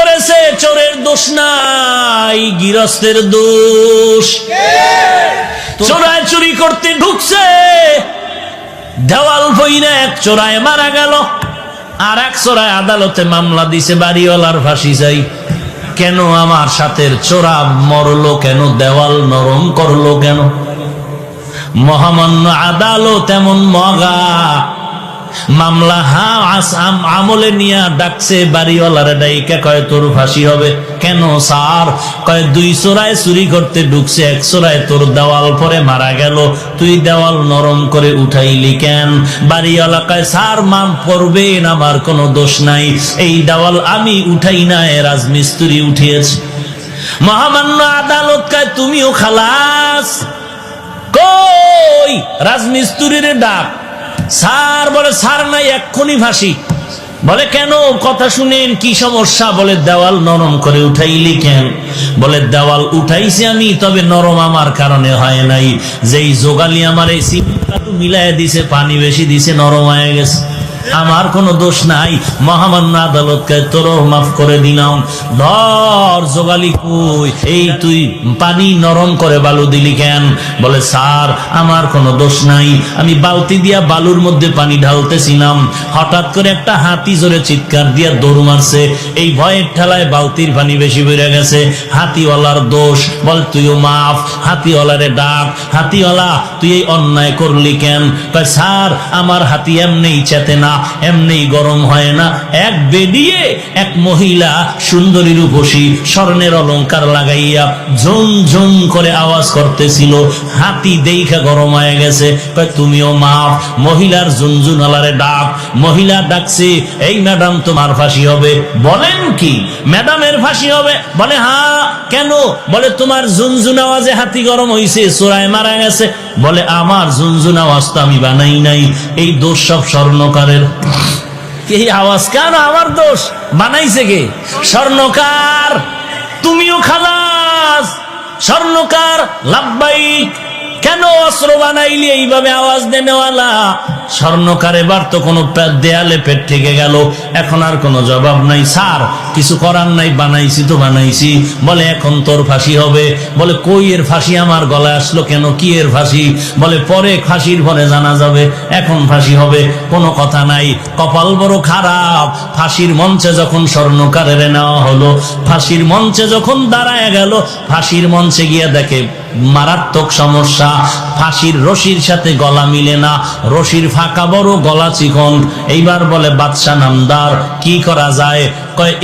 করেছে চোরের দোষ নাই, গৃহস্থের দোষ। চোরায় চুরি করতে ঢুকছে, দেওয়াল বইনা এক চোরায় মারা গেল, আর এক চোরায় আদালতে মামলা দিছে বাড়িওয়ালার ফাঁসি চাই। কেন আমার সাথে চোরা মরলো কেন, দেওয়াল নরম করলো কেন? মহামান্য আদালত এমন মগা, মামলা আমলে নিয়া ডাকছে বাড়িওয়ালারে, ডাইকা কয় তোর ফাঁসি হবে। কেন স্যার? কয় দুই চোরায় চুরি করতে ঢুকছে, এক চোরায় তোর দেওয়াল পরে মারা গেল, তুই দেওয়াল নরম করে উঠাইলি কেন? বাড়িওয়ালা কয় স্যার মাফ করবেন, আমার কোনো দোষ নাই, এই দেওয়াল আমি উঠাই নাই, রাজমিস্ত্রি উঠিয়েছে। মহামান্য আদালত কয় তুমিও খালাস। কই রাজমিস্ত্রির ডাক। স্যার বলে স্যার নাই, এক্ষুনি ফাঁসি। বলে কেন? কথা শুনেন, কি সমস্যা? বলে দেওয়াল নরম করে উঠাইলি কেন? বলে দেওয়াল উঠাইছি আমি, তবে নরম আমার কারণে হয় নাই, যেই যোগালি আমার এই সিমেন্ট মিলাই দিছে, পানি বেশি দিছে, নরম হয়ে গেছে, আমার কোনো দোষ নাই। মহামান্য আদালতকে তোরও মাফ করে দিলাম। ধর যোগালি কই, এই তুই পানি নরম করে বালু দিলি কেন? বলে স্যার আমার কোনো দোষ নাই, আমি বালতি দিয়া বালুর মধ্যে পানি ঢালতেছিলাম, হঠাৎ করে একটা হাতি জোরে চিৎকার দিয়া দৌড় মারছে, এই ভয়ের ঠেলায় বালতির পানি বেশি বেড়ে গেছে, হাতিওয়ালার দোষ। বল তুইও মাফ। হাতিওয়ালারে ডাক, হাতিওয়ালা তুই এই অন্যায় করলি কেন? কয় স্যার আমার হাতি এমনি চেতে না, এমনি গরম হয় না, এক বেডিয়ে এক মহিলা সুন্দরী রূপসী স্বর্ণের অলংকার লাগাইয়া ঝুম ঝুম করে আওয়াজ করতেছিল, হাতি দেইখা গরম হয়ে গেছে। তুমিও মাফ। মহিলার ঝুনঝুনালারে ডাক, মহিলা ডাকছে, এই ম্যাডাম তোমার ফাঁসি হবে। বলেন কি ম্যাডামের ফাঁসি হবে? বলে হ্যাঁ। কেন? বলে তোমার ঝুনঝুন আওয়াজে হাতি গরম হইছে, চোরায় মারা গেছে। বলে আমার ঝুনঝুন আওয়াজ তো আমি বানাই নাই, এই দোষ সব স্বর্ণকারের। এই আওয়াজ কেন আমার দোষ? বানাইছে কে? স্বর্ণকার। তুমিও খালাস। স্বর্ণকার লাব্বাইক। কেন অস্ত্র বানাইলি এইভাবে আওয়াজ দেনেওয়ালা? স্বর্ণকার এবার তো কোনো দেয়ালে পেট থেকে গেল, এখন আর কোনো জবাব নাই। স্যার কিছু করার নাই, বানাইছি তো বানাইছি। বলে এখন তোর ফাঁসি হবে। বলে কই এর ফাঁসি আমার গলায় আসলো কেন? কি এর ফাঁসি? বলে পরে ফাঁসির পরে জানা যাবে, এখন ফাঁসি হবে। কোনো কথা নাই। কপাল বড় খারাপ, ফাঁসির মঞ্চে যখন স্বর্ণকারের নেওয়া হলো, ফাঁসির মঞ্চে যখন দাঁড়ায় গেল, ফাঁসির মঞ্চে গিয়ে দেখে মারাত্মক সমস্যা, ফাঁসির রশির সাথে গলা মিলে না, রশির ফাঁকা বড়, গলা চিকন। এইবার বলে বাদশা নামদার কি করা যায়? কয়